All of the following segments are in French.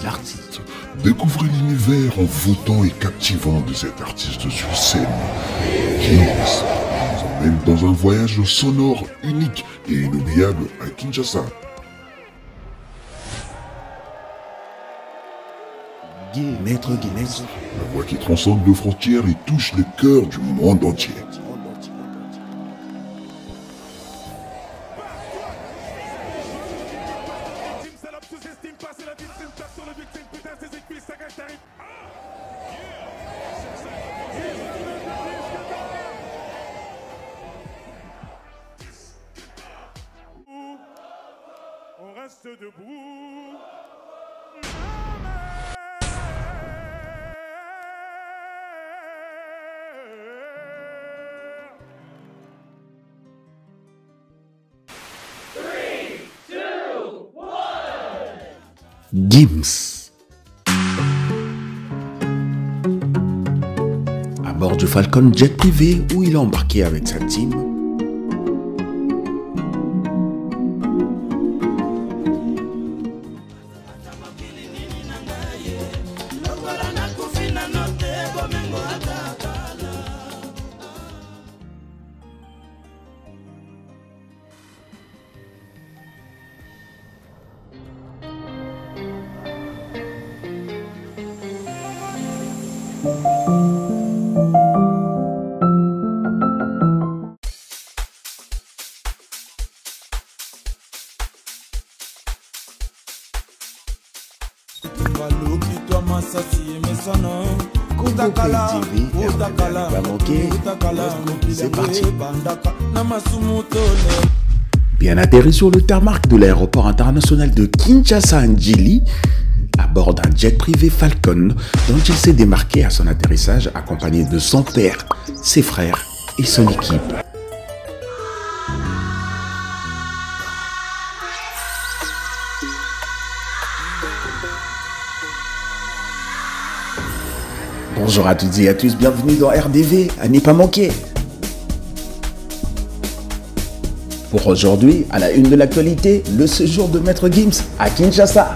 l'artiste. Découvrez l'univers envoûtant et captivant de cet artiste sur scène. Gims nous emmène dans un voyage sonore unique et inoubliable à Kinshasa. La voix qui transcende nos frontières et touche le cœur du monde entier. On reste debout. Gims. À bord du Falcon jet privé où il est embarqué avec sa team, c'est parti. Bien atterri sur le tarmac de l'aéroport international de Kinshasa-Njili, à bord d'un jet privé Falcon dont il s'est démarqué à son atterrissage accompagné de son père, ses frères et son équipe. Bonjour à toutes et à tous, bienvenue dans RDV, à n'y pas manquer. Pour aujourd'hui, à la une de l'actualité, le séjour de Maître Gims à Kinshasa.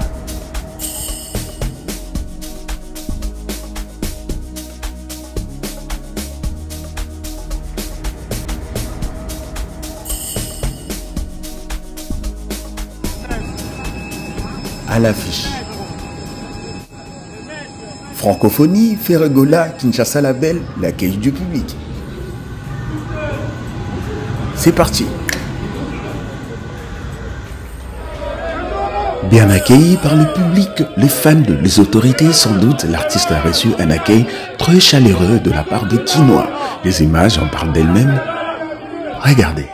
À l'affiche. Francophonie, Ferregola, Kinshasa Label, l'accueil du public. C'est parti. Bien accueilli par le public, les fans, les autorités, sans doute, l'artiste a reçu un accueil très chaleureux de la part des Kinois. Les images en parlent d'elles-mêmes. Regardez.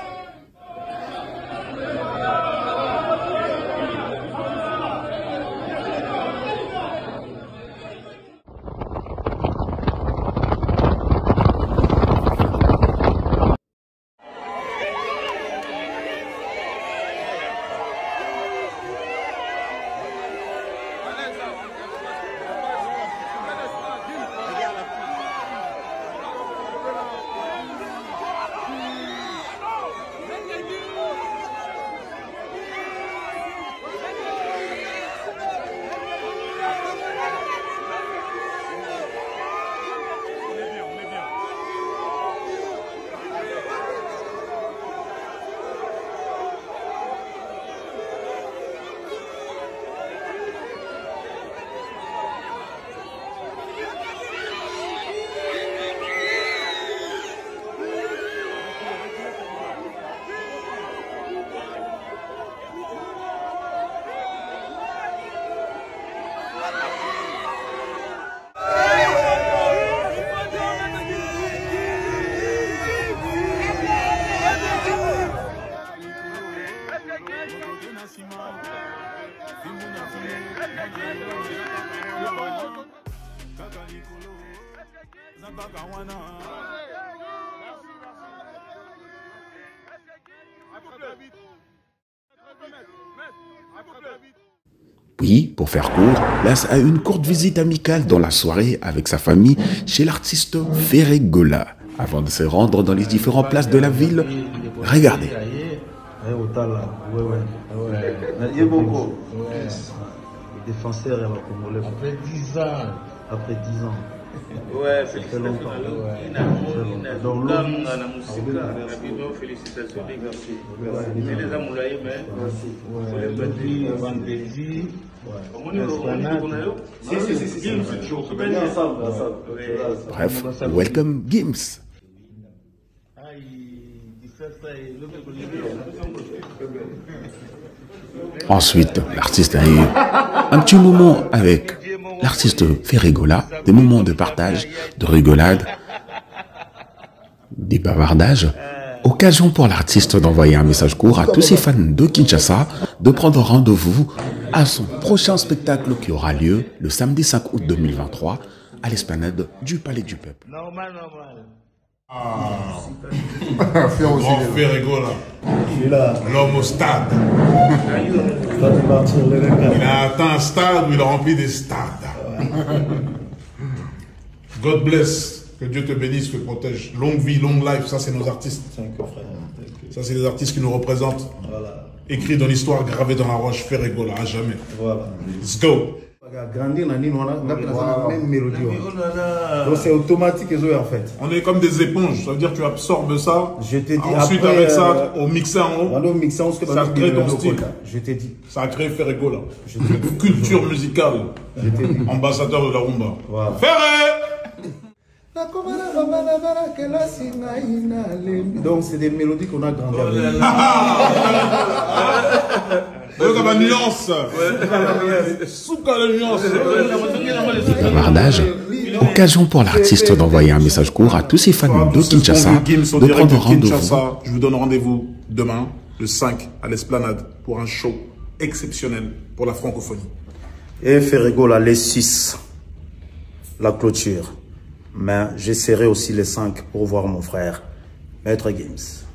Puis, pour faire court, place à une courte visite amicale dans la soirée avec sa famille chez l'artiste Ferregola. Avant de se rendre dans les différentes places de la ville, regardez. Otala, ouais. Il y a beaucoup. Les défenseurs, il y a Congolais. Après 10 ans. Après 10 ans. Ouais, félicitations. Donc, félicitations les gars. Mais les amoulaïs, mais vendredi. Bref, welcome Gims. Ensuite, l'artiste a eu un petit moment avec l'artiste Ferregola, des moments de partage, de rigolade, des bavardages. Occasion pour l'artiste d'envoyer un message court à tous ses fans de Kinshasa de prendre rendez-vous à son prochain spectacle qui aura lieu le samedi 5 août 2023 à l'esplanade du Palais du Peuple. Normal. Grand Ferregola. L'homme au stade. Il a atteint un stade où il a rempli des stades. God bless. Que Dieu te bénisse, te protège. Longue vie, long life, ça c'est nos artistes. Ça c'est les artistes qui nous représentent. Voilà. Écrit dans l'histoire, gravé dans la roche, Ferregola, à jamais. Voilà. Let's go. Grandir dans la même mélodie. Donc c'est automatique en fait. On est comme des éponges, ça veut dire que tu absorbes ça. Je t'ai dit ensuite après, avec ça, au mixer en haut, ça crée ton style. Je t'ai dit. Ça a créé Ferregola. Culture musicale. Ambassadeur de la rumba. Voilà. Ferré! Donc c'est des mélodies qu'on a grandi avec. La nuance. Souka la nuance. Bavardage, occasion pour l'artiste d'envoyer un message court à tous ses fans de Kinshasa de prendre rendez-vous. Je vous donne rendez-vous demain, le 5, à l'Esplanade, pour un show exceptionnel pour la francophonie. Et Ferregola, les 6, la clôture. Mais j'essaierai aussi les 5 pour voir mon frère, Maître Gims.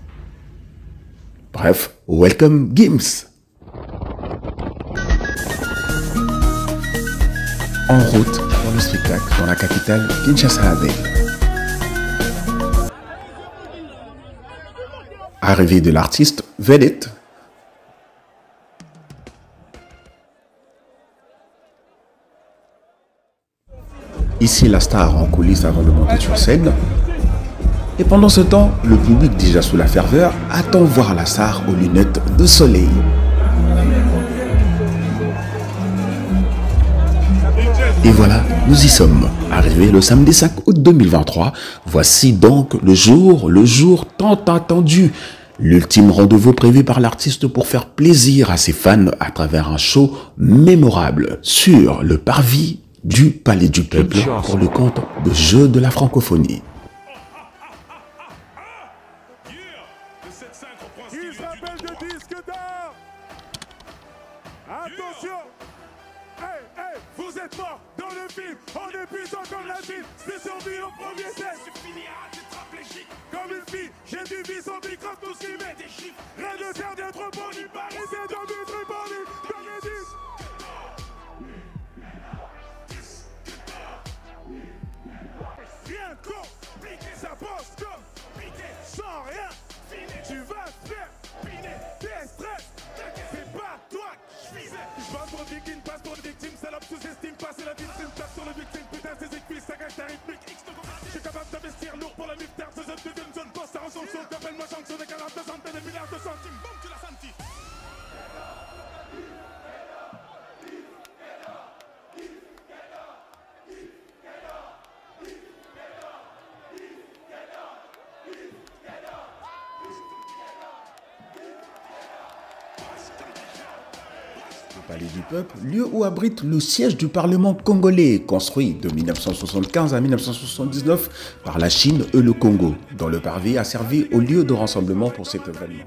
Bref, welcome Gims. En route pour le spectacle dans la capitale Kinshasa-Abel. Arrivée de l'artiste Vedette. Ici, la star en coulisses avant de monter sur scène. Et pendant ce temps, le public, déjà sous la ferveur, attend voir la star aux lunettes de soleil. Et voilà, nous y sommes. Arrivé le samedi 5 août 2023, voici donc le jour tant attendu. L'ultime rendez-vous prévu par l'artiste pour faire plaisir à ses fans à travers un show mémorable sur le parvis du Palais du Peuple pour le compte de Jeux de la francophonie. Il s'appelle de disque d'or. Attention. Hey, vous êtes morts dans le film. En épuisant comme la ville. C'est survie au premier test. Tu finiras tétraplégique. Comme une fille, j'ai du vie sans micro, tout ce qui met des chiffres. Rien de faire d'être bon, ni Paris, c'est de but répandre. Rien compliqué, ça bosse comme piqué, sans rien. Tu vas te faire piner tes stress. C'est pas toi que je visais. Je passe pour une victime, passe pour une victime. Salope sous-estime, passer la victime, tape sur le victime. Putain, ses écuisses, ça gâche ta rythmique. Je suis capable d'investir lourd pour la miftaire. Ce zone devient une zone poste, ça ressemble sur. Appelle-moi sanction des 42 centaines de milliards de centimes. Boum, tu l'as senti. Palais du Peuple, lieu où abrite le siège du Parlement congolais, construit de 1975 à 1979 par la Chine et le Congo, dont le parvis a servi au lieu de rassemblement pour cet événement.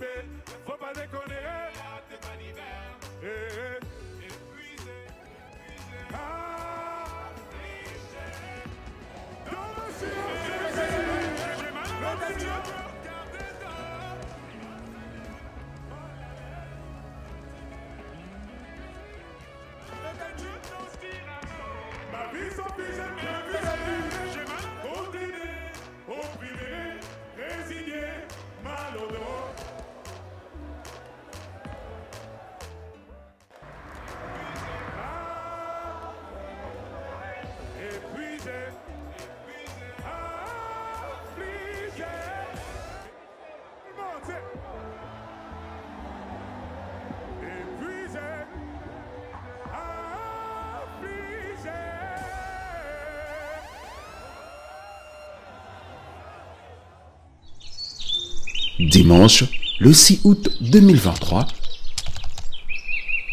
Dimanche, le 6 août 2023,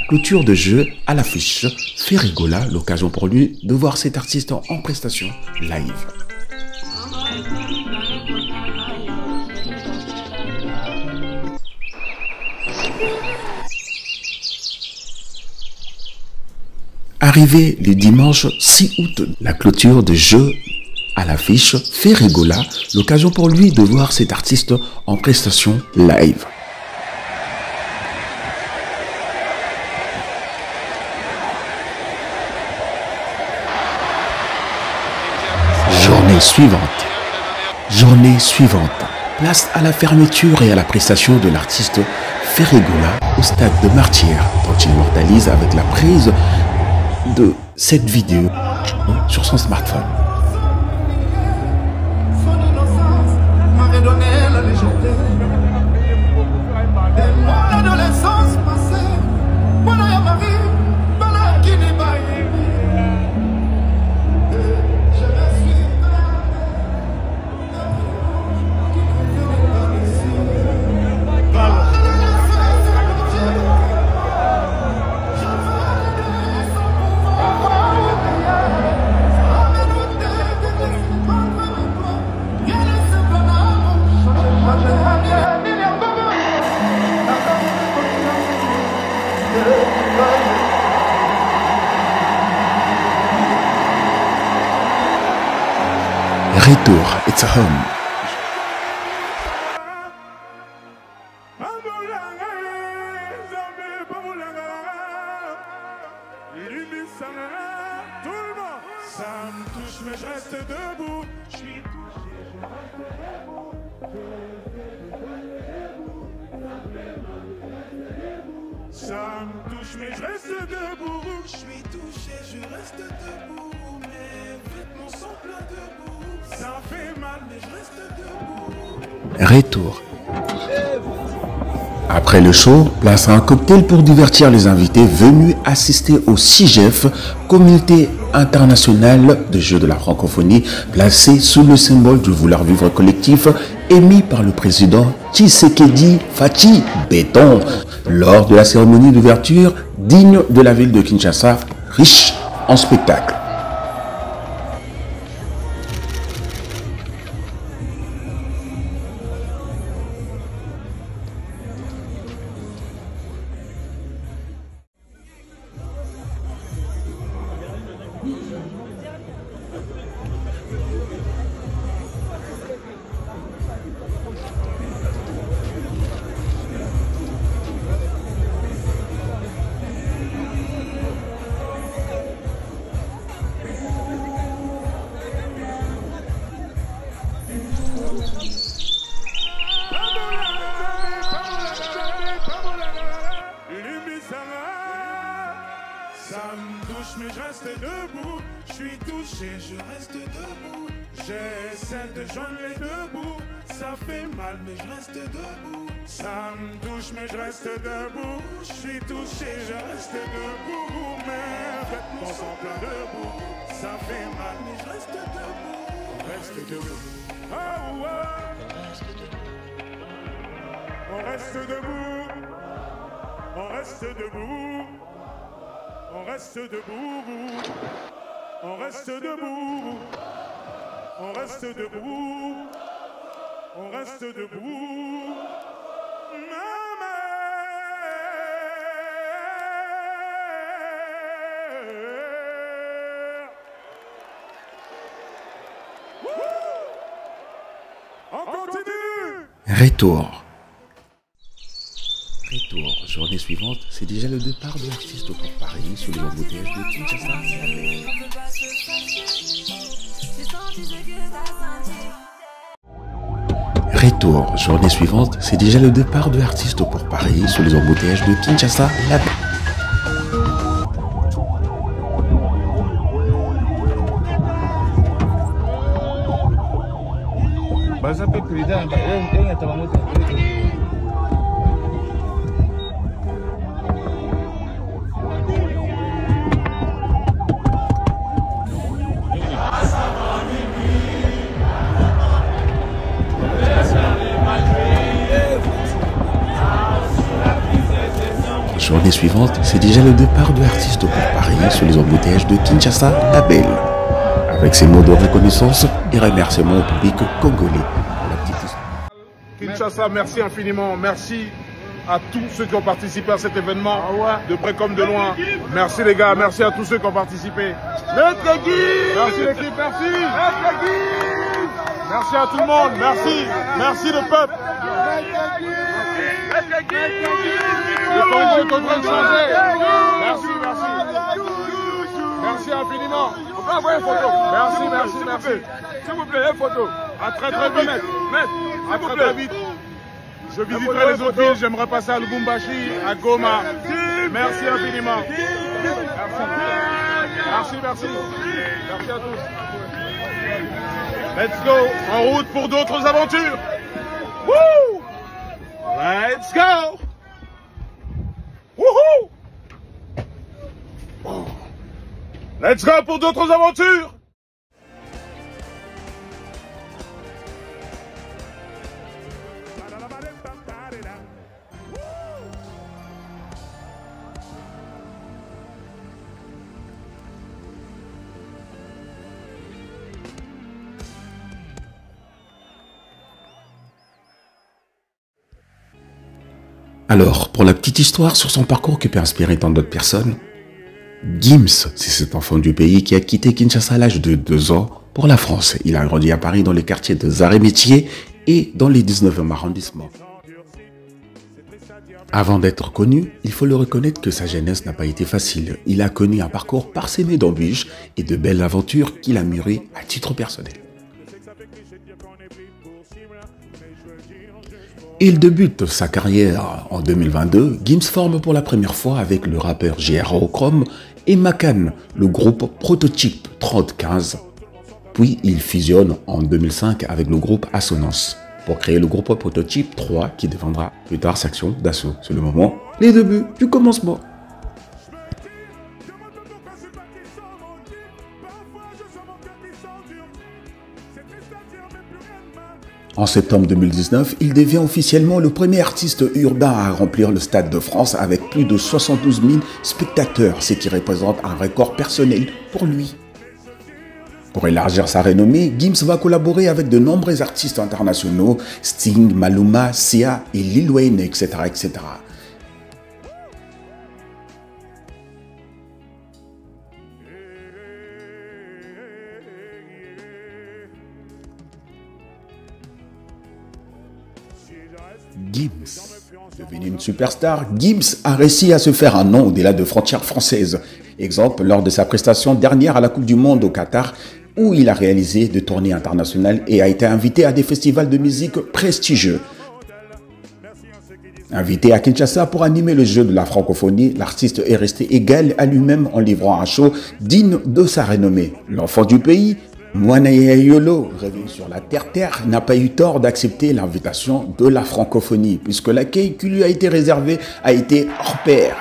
clôture de jeu à l'affiche. Ferregola, l'occasion pour lui de voir cet artiste en prestation live. Arrivé le dimanche 6 août, la clôture de jeu à l'affiche. Ferregola, l'occasion pour lui de voir cet artiste en prestation live. Journée suivante. Place à la fermeture et à la prestation de l'artiste Ferregola au stade de Martyrs, dont il immortalise avec la prise de cette vidéo sur son smartphone. Son innocence m'avait donné la légèreté. Et mon adolescence passée, voilà ya Marie, voilà qui n'est pas je me suis Retour, it's a home. Tout le monde, ça me touche mais je reste debout. Je suis touché, je reste debout. Ça me touche mais je reste debout. Je suis touché, je reste debout. Mes vêtements sont pleins de boue. Ça fait mal mais je reste debout. Retour. Après le show, place à un cocktail pour divertir les invités venus assister au CIGEF, Communauté internationale de jeux de la francophonie, placée sous le symbole du vouloir vivre collectif émis par le président Tshisekedi Fachi Béton lors de la cérémonie d'ouverture digne de la ville de Kinshasa, riche en spectacles. Ça me touche mais je reste debout. Je suis touché, je reste debout. J'essaie de joindre les deux bouts. Ça fait mal mais je reste debout. Ça me touche mais je reste debout. Je suis touché, je reste debout. Mes vêtements sont pleins de boue. Ça fait mal mais je reste debout. Reste debout. Oh, oh. On reste debout. On reste debout. On reste debout. On reste debout. On reste debout. On reste debout. On continue. Retour, journée suivante, c'est déjà le départ de l'artiste pour Paris sous les embouteillages de Kinshasa. Retour, journée suivante, c'est déjà le départ de l'artiste pour Paris sous les embouteillages de Kinshasa. journée suivante, c'est déjà le départ de l'artiste pour Paris sur les embouteillages de Kinshasa, la Belle. Avec ses mots de reconnaissance et remerciements au public congolais. Kinshasa, merci infiniment. Merci à tous ceux qui ont participé à cet événement, de près comme de loin. Merci les gars, merci à tous ceux qui ont participé. Merci l'équipe, merci. Merci à tout le monde, merci. Merci le peuple. Le Congo est en train de changer. Merci, merci. Merci infiniment. Merci. S'il vous plaît, une photo. À très vite. À très vite. Je visiterai les autres villes, j'aimerais passer à Lubumbashi, à Goma. Merci infiniment. Merci. Merci à tous. Let's go, en route pour d'autres aventures. Woo! Let's go! Woohoo! Let's go pour d'autres aventures! Alors, pour la petite histoire sur son parcours qui peut inspirer tant d'autres personnes, Gims, c'est cet enfant du pays qui a quitté Kinshasa à l'âge de 2 ans pour la France. Il a grandi à Paris dans les quartiers de Arts et Métiers et dans les 19e arrondissements. Avant d'être connu, il faut le reconnaître que sa jeunesse n'a pas été facile. Il a connu un parcours parsemé d'embûches et de belles aventures qu'il a mûries à titre personnel. Il débute sa carrière en 2022. Gims forme pour la première fois avec le rappeur J.R. Chrome et Makan, le groupe Prototype 3015. Puis il fusionne en 2005 avec le groupe Assonance pour créer le groupe Prototype 3 qui deviendra plus tard section d'assaut. C'est le moment, les débuts du commencement. En septembre 2019, il devient officiellement le premier artiste urbain à remplir le Stade de France avec plus de 72 000 spectateurs, ce qui représente un record personnel pour lui. Pour élargir sa renommée, Gims va collaborer avec de nombreux artistes internationaux, Sting, Maluma, Sia et Lil Wayne, etc. etc. Gims, devenu une superstar, Gims a réussi à se faire un nom au-delà de frontières françaises. Exemple, lors de sa prestation dernière à la Coupe du Monde au Qatar, où il a réalisé des tournées internationales et a été invité à des festivals de musique prestigieux. Invité à Kinshasa pour animer le jeu de la francophonie, l'artiste est resté égal à lui-même en livrant un show digne de sa renommée. L'enfant du pays, Mwanaya Yolo, revenu sur la terre-terre, n'a pas eu tort d'accepter l'invitation de la francophonie, puisque l'accueil qui lui a été réservé a été hors pair.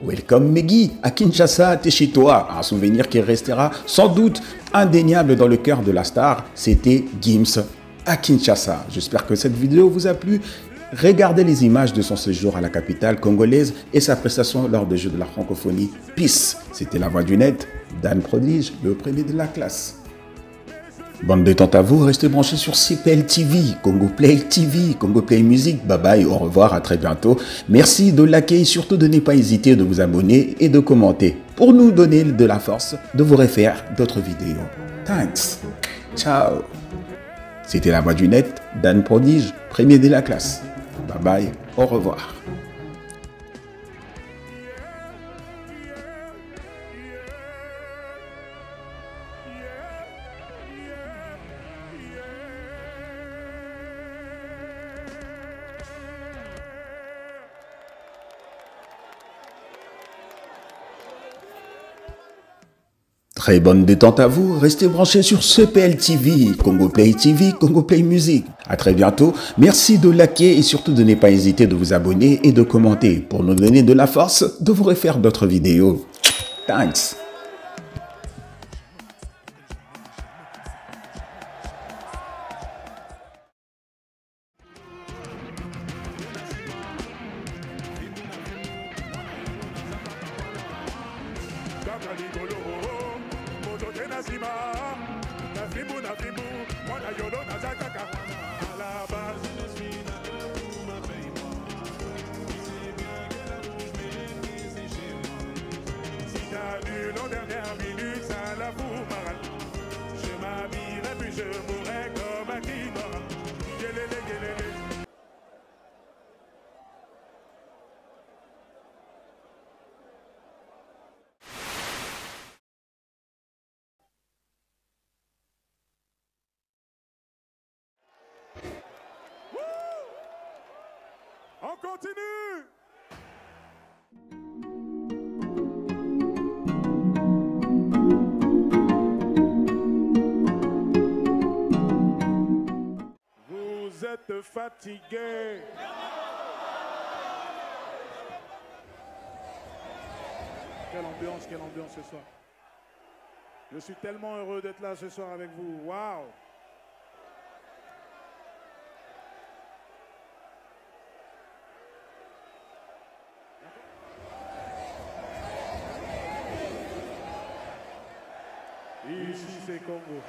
Welcome Meggy à Kinshasa, t'es chez toi. Un souvenir qui restera sans doute indéniable dans le cœur de la star, c'était Gims à Kinshasa. J'espère que cette vidéo vous a plu. Regardez les images de son séjour à la capitale congolaise et sa prestation lors des Jeux de la francophonie. Peace. C'était la voix du net, Dan Prodige, le premier de la classe. Bande détente à vous, restez branchés sur CPL TV, Congo Play TV, Congo Play Music. Bye bye, au revoir, à très bientôt. Merci de liker et surtout de ne pas hésiter de vous abonner et de commenter pour nous donner de la force de vous refaire d'autres vidéos. Thanks. Ciao. C'était la voix du net, Dan Prodige, premier de la classe. Bye bye, au revoir. Très bonne détente à vous, restez branchés sur CPL TV, Congo Play TV, Congo Play Music. À très bientôt, merci de liker et surtout de ne pas hésiter de vous abonner et de commenter pour nous donner de la force de vous refaire d'autres vidéos. Thanks. Dernière minute, ça la fout marade. Je m'habillerai puis je mourrai comme un quinoa. Guélélé, guélélé. On continue. Vous êtes fatigué. Quelle ambiance ce soir. Je suis tellement heureux d'être là ce soir avec vous. Waouh. Ici c'est Congo.